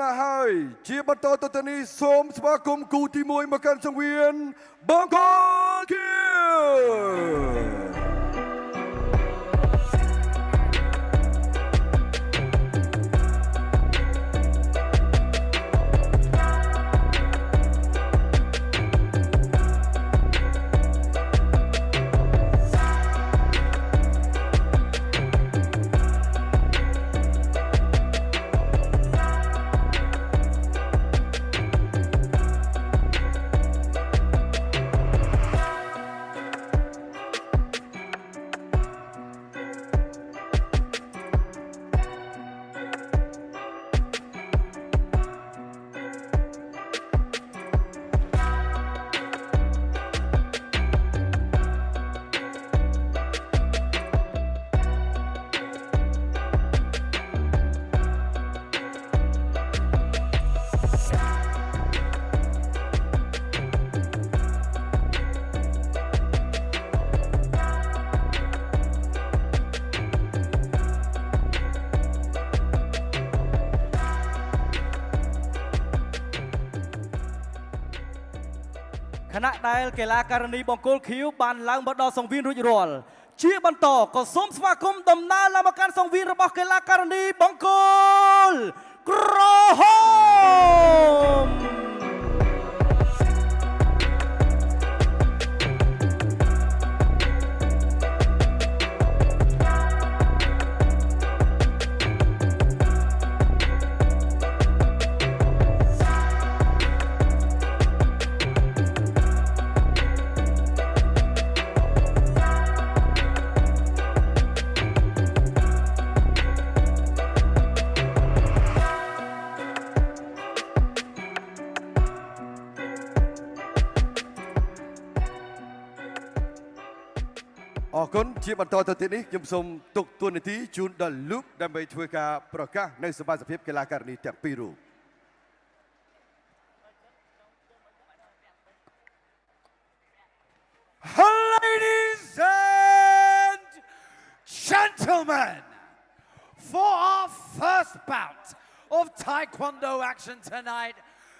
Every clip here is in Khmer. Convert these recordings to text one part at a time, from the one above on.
ណាហើយជាបន្តទៅទៅនេះសូមស្វាគមន៍គូទី1មកកាន់សង្វៀនបង្គោលគៀវ ขณะដែលកីឡាករនីបង្គោលខៀវបានឡើងមកដល់សង្វៀនរួចរាល់ជាបន្តក៏សូមស្វាគមន៍ដំណើរឡើងមកកាន់សង្វៀនរបស់កីឡាករនីបង្គោលក្រហម អរគុណជាបន្តទៅទៀតនេះខ្ញុំសូមទុកទួនាទីជូនដល់លោកដើម្បីធ្វើការប្រកាសនៅសមាជិកកីឡាករនីទាំងពីររូប Ladies and gentlemen, for our first bout of Taekwondo action tonight,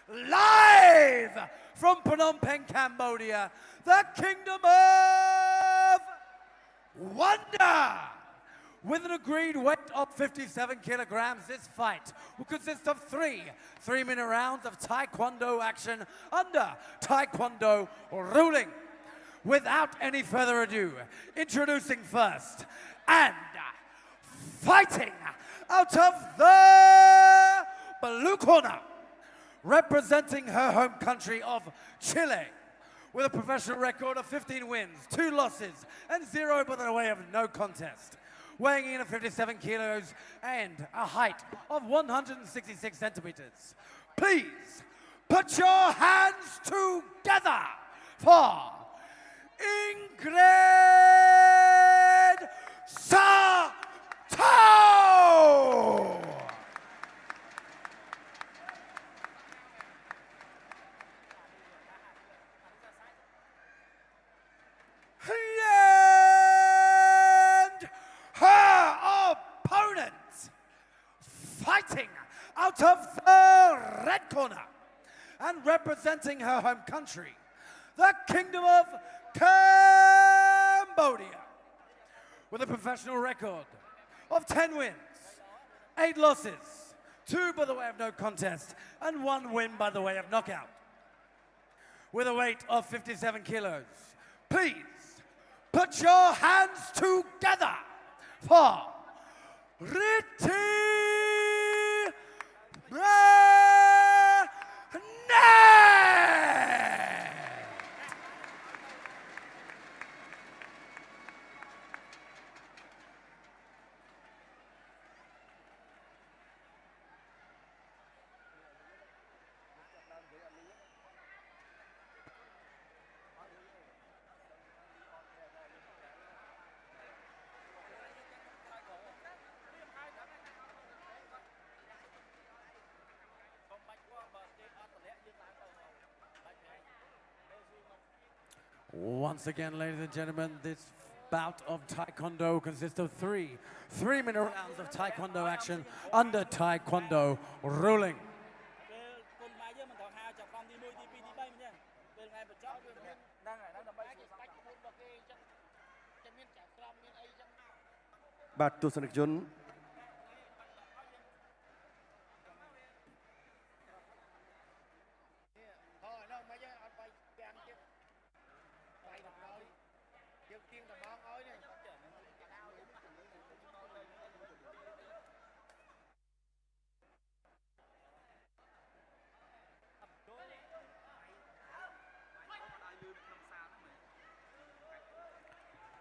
live from Phnom Penh, Cambodia, the Kingdom of Wonder. With an agreed weight of 57 kilograms, this fight will consist of three 3-minute rounds of Taekwondo action under Taekwondo ruling. Without any further ado, introducing first and fighting out of the blue corner, representing her home country of Chile, with a professional record of 15 wins, 2 losses, and 0 by the way of no contest. Weighing in at 57 kilos and a height of 166 centimeters. Please put your hands together for Ingrid Sato! And her opponent, fighting out of the red corner and representing her home country, the Kingdom of Cambodia, with a professional record of 10 wins, 8 losses, 2 by the way of no contest, and 1 win by the way of knockout. With a weight of 57 kilos, please put your hands together for Ritti Once again, ladies and gentlemen, this bout of Taekwondo consists of three 3-minute rounds of Taekwondo action under Taekwondo ruling. បាទទស្សនិកជន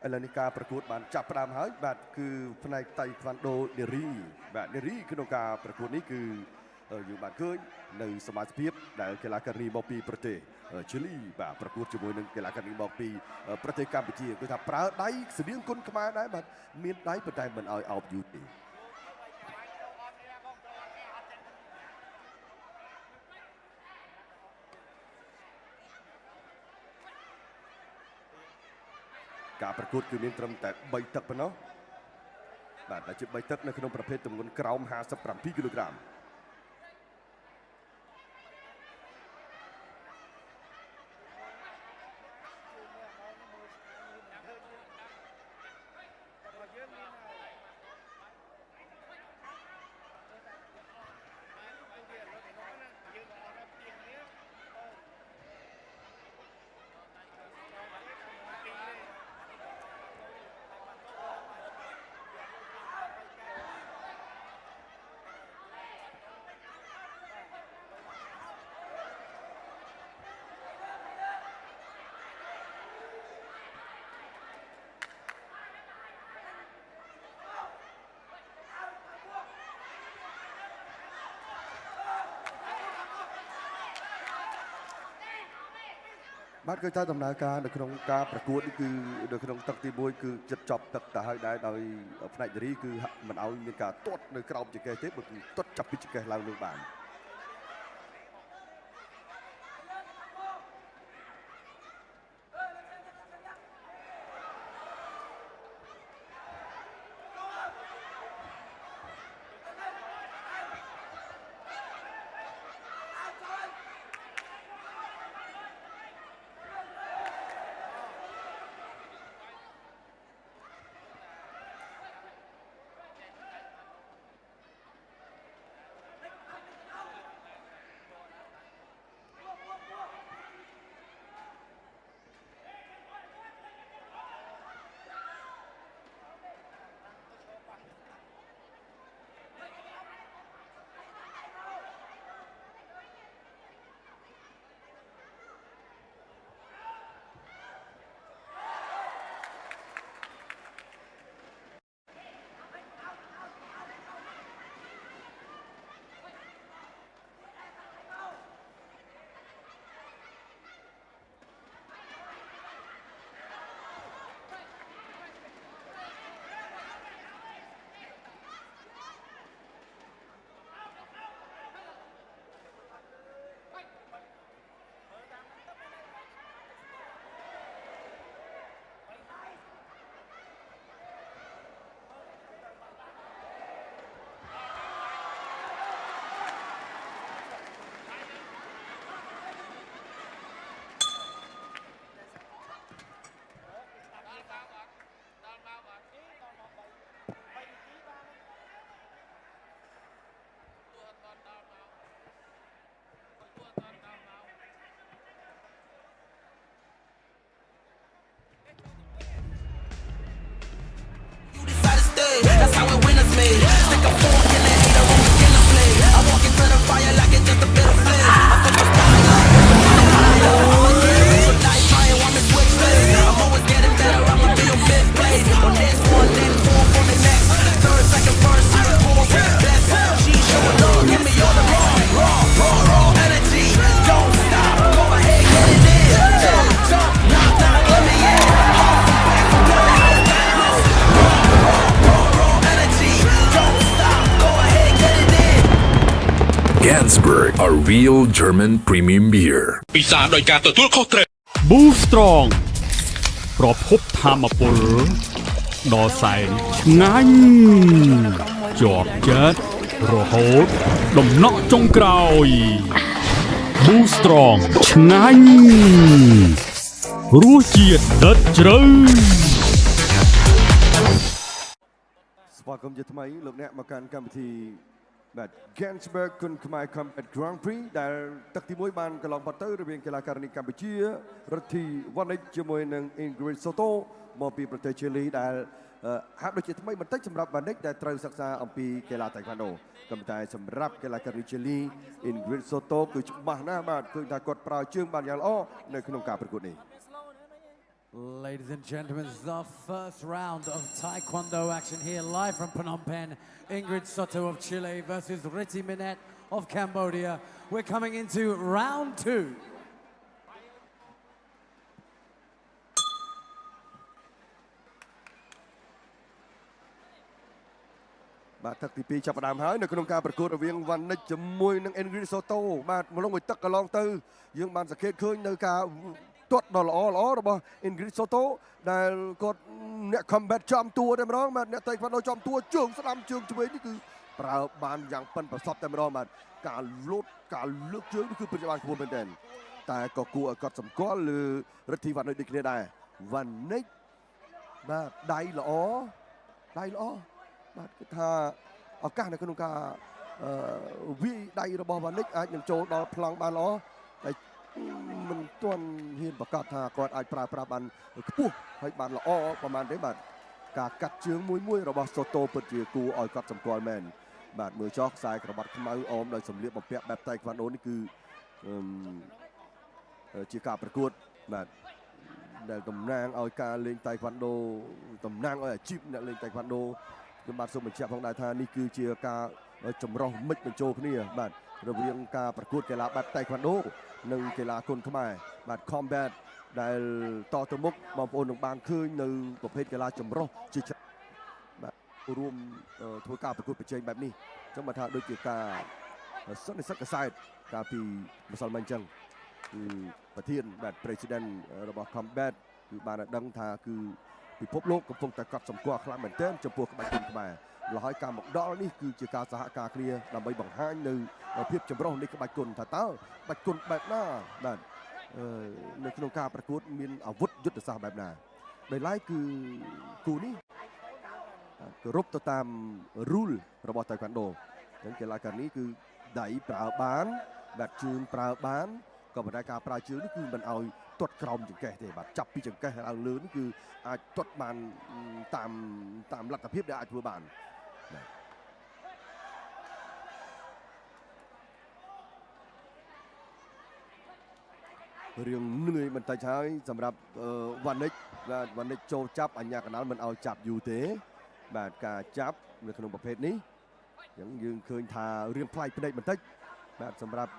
ឥឡូវនេះការប្រកួតបានចាប់ផ្ដើមហើយបាទគឺផ្នែកតៃក្វាន់ដូនារីបាទនារីក្នុងការប្រកួតនេះគឺយើងបានឃើញនៅសមាជិកដែលកីឡាការិនីមកពីប្រទេសជីលីបាទប្រកួតជាមួយនឹងកីឡាការិនីមកពីប្រទេសកម្ពុជាគឺថាប្រើដៃស្តៀងគុណខ្មែរដែរបាទមានដៃប៉ុន្តែមិនឲ្យអោបយូរទេការប្រកួតគឺមានត្រឹមតែ3ទឹកប៉ុណ្ណោះបាទតែជា3ទឹកនៅក្នុងប្រភេទទម្ងន់ក្រោម57គីឡូក្រាមបាទគឺថាដំណើរការនៅក្នុងការប្រកួតនេះគឺនៅក្នុងទឹកទី1គឺជិតចប់ទឹកទៅហើយដែរដោយផ្នែកនារីគឺមិនឲ្យមានការទាត់នៅក្រោមចង្កេះទេបើគឺទាត់ចាប់ពីចង្កេះឡើងលើបានGansberg, a real German premium beer. ពិសាដោយការទទួលខុសត្រូវ Boost Strong ប្រភពធម្មពលដ៏សែនឆ្ងាញ់ជាប់ចិត្តរហូតដំណក់ចុងក្រោយ Boost Strong ឆ្ងាញ់រសជាតិដិតជ្រៅ ស្វាគមន៍ជាថ្មីលោកអ្នកមកកាន់កម្មវិធីបាទ Gensberg គុនខ្មែរ Combat Grand Prix ដែលទឹកទី1បានកន្លងផុតទៅរវាងកីឡាការិនីកម្ពុជារដ្ឋីវ៉ានិចជាមួយនឹង Ingrid Soto មកពីប្រទេសជីលីដែលហាក់ដូចជាថ្មីបន្តិចសម្រាប់វ៉ានិចដែលត្រូវសិក្សាអំពីកីឡាតៃក្វាន់ដូក៏ប៉ុន្តែសម្រាប់កីឡាការិនីជីលី Ingrid Soto គឺច្បាស់ណាស់បាទឃើញថាគាត់ប្រើជើងបានយ៉ាងល្អនៅក្នុងការប្រកួតនេះ Ladies and gentlemen, this is our first round of Taekwondo action here, live from Phnom Penh. Ingrid Soto of Chile versus Riti Minette of Cambodia. We're coming into round 2. បាទទឹកទី2ចាប់ផ្ដើមហើយនៅក្នុងការប្រកួតរវាងវ៉ានិចជាមួយនឹង Ingrid Soto បាទមកលងទឹកកន្លងទៅយើងបានសង្កេតឃើញនៅការទាត់ដ៏ល្អរបស់ Ingrid Soto ដែលគាត់អ្នក combat ចំតួតែម្ដងបាទអ្នកតៃក្វាន់ដូចំតួជើងស្ដាំជើងឆ្វេងនេះគឺប្រើបានយ៉ាងប៉ិនប្រសប់តែម្ដងបាទការលោតការលើកជើងនេះគឺពិតជាបានខ្ពស់មែនទែនតែក៏គួរឲ្យកត់សម្គាល់លើរដ្ឋីវ៉ានិចដូចគ្នាដែរវ៉ានិចបាទដៃល្អបាទគឺថាឱកាសនៅក្នុងការវាយដៃរបស់វ៉ានិចអាចនឹងចូលដល់ប្លង់បានល្អតែមិនទាន់ហ៊ានប្រកាសថាគាត់អាចប្រើប្រាស់បានខ្ពស់ហើយបានល្អប្រហែលទេបាទការកាត់ជើងមួយរបស់សូតូពិតជាគួរឲ្យកត់សម្គាល់មែនបាទមើលចោះខ្សែក្រវ៉ាត់ខ្មៅអមដោយសម្លៀកបំពាក់បែបតៃក្វាន់ដូនេះគឺជាការប្រកួតបាទដែលតំណាងឲ្យការលេងតៃក្វាន់ដូតំណាងឲ្យអាជីពអ្នកលេងតៃក្វាន់ដូខ្ញុំបាទសូមបញ្ជាក់ផងដែរថានេះគឺជាការចម្រុះមិត្តបញ្ចូលគ្នាបាទរវាងការប្រកួតកីឡាបែបតៃក្វាន់ដូនិងកីឡាគុនខ្មែរបាទ combat ដែលតទៅមុខបងប្អូននឹងបានឃើញនៅប្រភេទកីឡាចម្រុះជាច្រើនបាទរួមធ្វើការប្រកួតប្រជែងបែបនេះអញ្ចឹងមកថាដូចជាការសន្និសីទកសែតកាលពីម្សិលមិញអញ្ចឹងគឺប្រធានបាទ President របស់ combat គឺបានដឹងថាគឺពិភពលោកកំពុងតែកត់សម្គាល់ខ្លាំងមែនទែនចំពោះក្បាច់គុនខ្មែរម្ល៉េះហើយការមកដល់នេះគឺជាការសហការគ្នាដើម្បីបង្ហាញនៅភាពចម្រុះនៃក្បាច់គុនថាតើក្បាច់គុនបែបណាបាទនៅក្នុងការប្រកួតមានអាវុធយុទ្ធសាស្ត្របែបណាដោយឡែកគឺគូនេះគោរពទៅតាម rule របស់តៃក្វាន់ដូអញ្ចឹងកីឡាករនេះគឺដៃប្រើបានបាទជើងប្រើបានក៏ប៉ុន្តែការប្រើជើងនេះគឺមិនឲ្យទាត់ក្រោមចង្កេះទេបាទចាប់ពីចង្កេះឡើងលើនេះគឺអាចទាត់បានតាមលទ្ធភាពដែលអាចធ្វើបានរឿងនឿយបន្តិចហើយសម្រាប់វ៉ានិចបាទវ៉ានិចចូលចាប់អញ្ញាកណ្ដាលមិនឲ្យចាប់យូរទេបាទការចាប់នៅក្នុងប្រភេទនេះអញ្ចឹងយើងឃើញថារឿងផ្លាយភ្នែកបន្តិចបាទសម្រាប់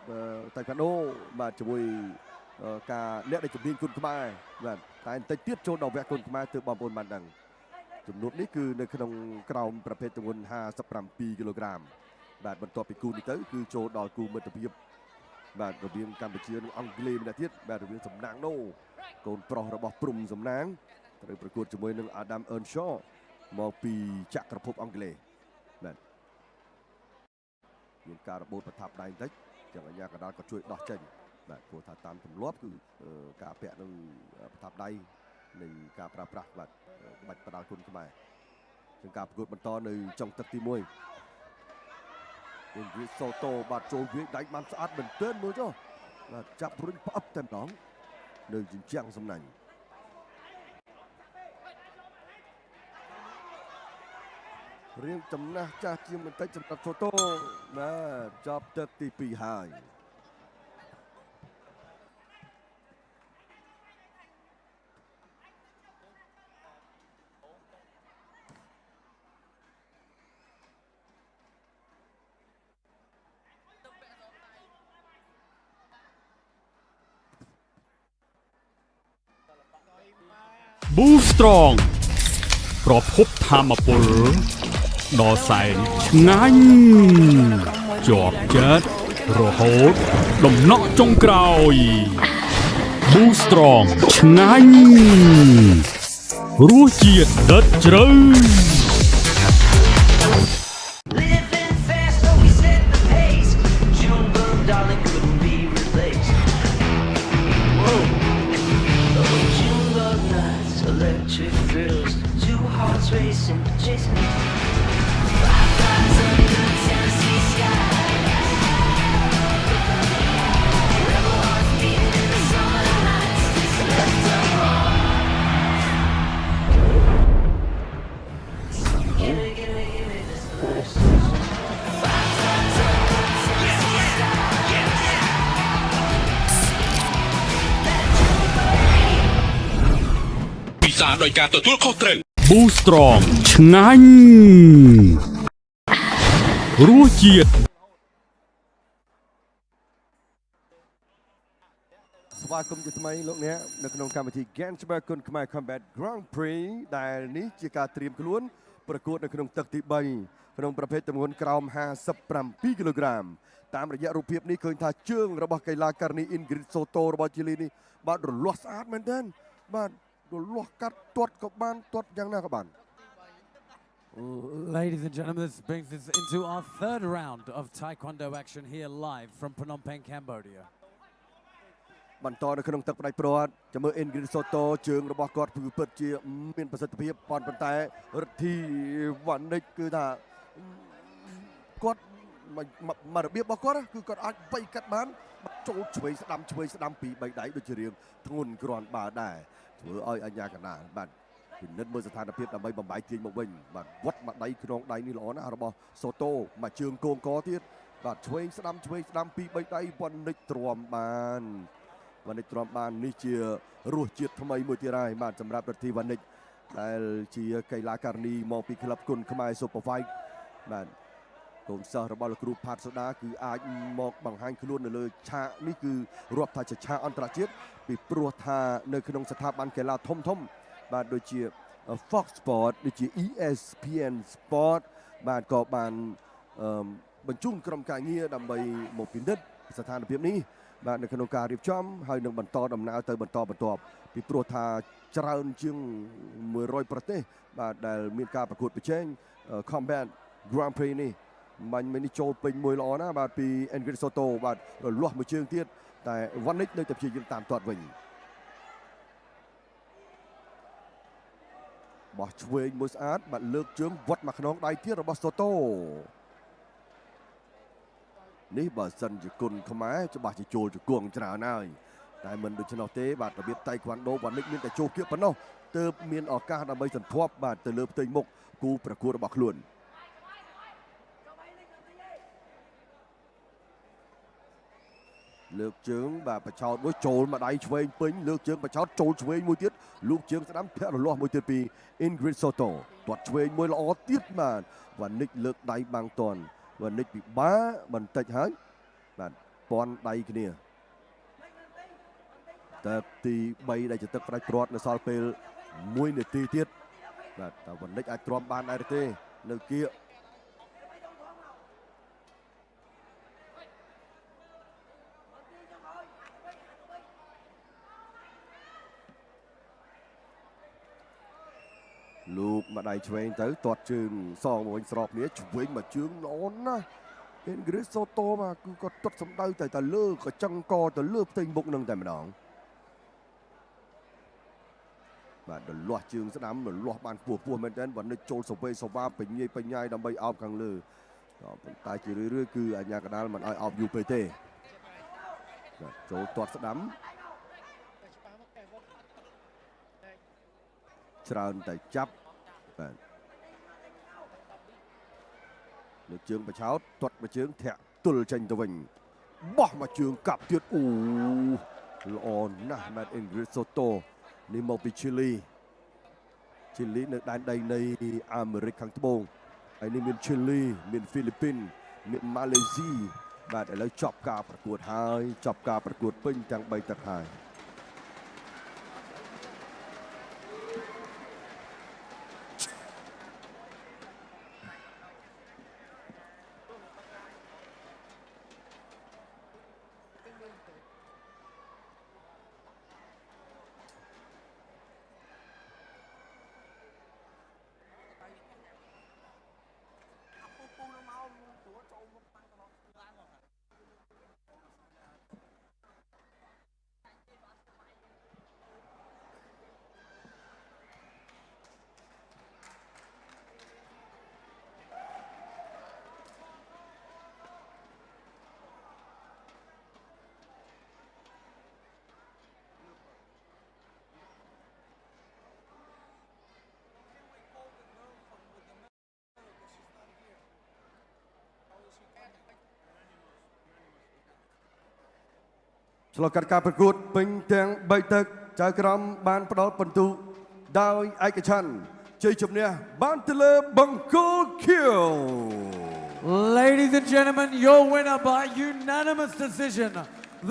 តៃក្វាន់ដូបាទជាមួយការអ្នកដែលជំនាញគុនខ្មែរបាទតែបន្តិចទៀតចូលដល់វគ្គគុនខ្មែរទើបបងប្អូនបានដឹងចំនួននេះគឺនៅក្នុងក្រោមប្រភេទទម្ងន់57គីឡូក្រាមបាទបន្ទាប់ពីគូនេះទៅគឺចូលដល់គូមិត្តភាពបាទរវាងកម្ពុជានិងអង់គ្លេសម្នាក់ទៀតបាទរវាងសំណាងណូកូនប្រុសរបស់ព្រំសំណាងត្រូវប្រកួតជាមួយនឹង Adam Earnshaw មកពីចក្រភពអង់គ្លេសបាទមានការរបូតប្រថាប់ដៃបន្តិចចឹងអាជ្ញាកណ្ដាលក៏ជួយដោះចេញបាទព្រោះថាតាមទម្លាប់គឺការពាក់នឹងប្រថាប់ដៃនិងការប្រើប្រាស់បាទក្បាច់បដាល់គុនខ្មែរចឹងការប្រកួតបន្តនៅចុងទឹកទី1Ingrid Soto បាទចូលវាយដៃបានស្អាតមែនទែនមើលចុះបាទចាប់រុញផ្អឹបតែម្ដងនៅជញ្ជាំងសំណាញ់រៀងចំណាស់ចាស់ជាងបន្តិចសម្រាប់ Soto បាទចាប់ទឹកទី2ហើយ Boost Strong ប្រភពធម្មពលដ៏សែនឆ្ងាញ់ជាប់ចិត្តរហូតដំណក់ចុងក្រោយ Boost Strong ឆ្ងាញ់រសជាតិដិតជ្រៅ Electric thrills, two hearts racing, chasing. ศาจโดยการទទួលខុសត្រូវ Boost Strong ឆ្ងាញ់រសជាតិ ស្វាគមន៍ជាថ្មីលោកអ្នកនៅក្នុងកម្មវិធី Gensberg គុនខ្មែរ Combat Grand Prix ដែលនេះជាការត្រៀមខ្លួនប្រកួតនៅក្នុងទឹកទី3ក្នុងប្រភេទទម្ងន់ក្រោម57គីឡូក្រាមតាមរយៈរូបភាពនេះឃើញថាជើងរបស់កីឡាការិនី Ingrid Soto របស់ជីលីនេះបាទរលាស់ស្អាតមែនទែនបាទរលាស់កាត់ទាត់ក៏បានទាត់យ៉ាងណាក៏បាន Ladies and gentlemen, this brings us into our third round of Taekwondo action here live from Phnom Penh, Cambodia. បន្តនៅក្នុងទឹកផ្ដាច់ព្រាត់ចាំមើល Ingrid Soto ជើងរបស់គាត់គឺពិតជាមានប្រសិទ្ធភាពប៉ុន្តែរិទ្ធីវណ្ណិចគឺថាគាត់មករបៀបរបស់គាត់គឺគាត់អាចបៃកាត់បានចូលឆ្វេងស្ដាំពី3ដៃដូចជារៀងធ្ងន់គ្រាន់បើដែរធ្វើឲ្យអញ្ញាកណ្ដាលបាទពិនិត្យមើលស្ថានភាពដើម្បីបំបីទាញមកវិញបាទវត្តមួយដៃក្នុងដៃនេះល្អណាស់របស់ Soto មួយជើងគងកទៀតបាទឆ្វេងស្ដាំពី3ដៃវណ្ណិចទ្រាំបាននេះជារសជាតិថ្មីមួយទៀតហើយបាទសម្រាប់រិទ្ធីវណ្ណិចដែលជាកីឡាការិនីមកពីក្លឹបគុនខ្មែរ Super Fight បាទកូនសិស្សរបស់លោកគ្រូផាត់សូដាគឺអាចមកបង្ហាញខ្លួននៅលើឆាកនេះគឺរាប់ថាជាឆាកអន្តរជាតិពីព្រោះថានៅក្នុងស្ថាប័នកីឡាធំបាទដូចជា Fox Sport ដូចជា ESPN Sport បាទក៏បានបញ្ជូនក្រុមការងារដើម្បីមកពិនិត្យស្ថានភាពនេះបាទនៅក្នុងការរៀបចំហើយនឹងបន្តដំណើរទៅបន្តបន្ទាប់ពីព្រោះថាច្រើនជាង100ប្រទេសបាទដែលមានការប្រកួតប្រជែង Combat Grand Prix នេះបាញ់នេះចូលពេញមួយល្អណាស់បាទពី Ingrid Soto បាទរលាស់មួយជើងទៀតតែវណ្ណិចនៅតែព្យាយាមតាមទាត់វិញបោះឆ្វេងមួយស្អាតបាទលើកជើងវត្តមកខ្នងដៃទៀតរបស់ Soto នេះបើសិនជាគុណខ្មែរច្បាស់ជាចូលជង្គង់ច្រើនហើយតែមិនដូច្នោះទេបាទរបៀបតៃក្វាន់ដូវណ្ណិចមានតែចូលគៀបប៉ុណ្ណោះទើបមានឱកាសដើម្បីសន្ធាប់បាទទៅលើផ្ទៃមុខគូប្រកួតរបស់ខ្លួនលើកជើងបាទបចោតមួយចូលមកដៃឆ្វេងពេញលើកជើងបចោតចូលឆ្វេងមួយទៀតលោកជើងស្ដាំធាក់រលាស់មួយទៀតពី Ingrid Soto ទាត់ឆ្វេងមួយល្អទៀតបាទវណ្ណិចលើកដៃបាំងតាន់វណ្ណិចពិបាកបន្តិចហើយបាទពាន់ដៃគ្នាតែទី3ដែលជាទឹកផ្ដាច់ព្រាត់នៅសល់ពេល1នាទីទៀតបាទតើវណ្ណិចអាចទ្រាំបានដែរទេនៅគៀកលោកមកដៃឆ្វេងទៅទាត់ជើងសងមកវិញស្របគ្នាឆ្វេងមកជើងល្អណាស់ Ingrid Soto មកគឺគាត់ទាត់សម្ដៅតែលើកញ្ចឹងកទៅលើផ្ទៃមុខនឹងតែម្ដងបាទរលាស់ជើងស្ដាំរលាស់បានពោះមែនតើវណ្ណិចចូលសវេសវ៉ាបញ្ញាយដើម្បីអោបខាងលើប៉ុន្តែជារឿយគឺអាញាកដាលមិនឲ្យអោបយូរពេកទេបាទចូលទាត់ស្ដាំច្រើនតែចាប់បាទលើជើងបឆោតទាត់មួយជើងធាក់ទល់ចេញទៅវិញបោះមកជើងកាប់ទៀតអូល្អណាស់មែន Ingrid Soto នេះមកពី Chile នៅដែនដីនៃអាមេរិកខាងត្បូងហើយនេះមាន Chile មាន Philippines មាន Malaysia បាទឥឡូវចប់ការប្រកួតហើយចប់ការប្រកួតពេញទាំង3ទឹកហើយឆ្លងកាត់ការប្រកួតពេញទាំង3ទឹកចៅក្រមបានផ្ដល់ពិន្ទុ ដោយឯកច្ឆន្ទជ័យជំនះបានទៅលើបង្គោលខៀវ Ladies and gentlemen, your winner by unanimous decision,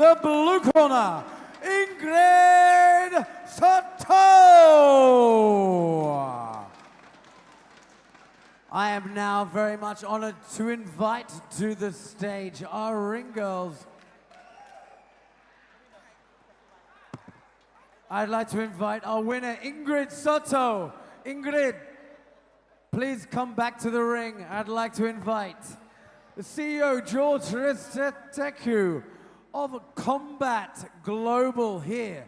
the blue corner, Ingrid Soto. I am now very much honored to invite to the stage our ring girls. I'd like to invite our winner, Ingrid Soto. Ingrid, please come back to the ring. I'd like to invite the CEO, George Risteteku of Combat Global here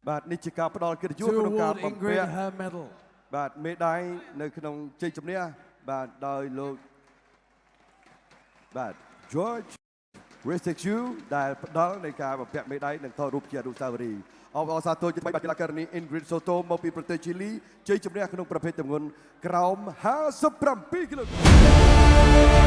បាទនេះជាការផ្ដល់កិត្តិយស to ក្នុងការ award បំពា Ingrid ក់ her medal. បាទមេដាយនៅក្នុងជ័យជំនះបាទដោយលោកបាទ George Risteteku ដែលផ្ដល់នៃការបំពាក់មេដាយនិងថតរូបជាអនុស្សាវរីយ៍អបអរសាទរជាមួយបានកីឡាការិនី Ingrid Soto មកពីប្រទេសជីលីជ័យជំនះក្នុងប្រភេទទម្ងន់ក្រោម57គីឡូក្រាម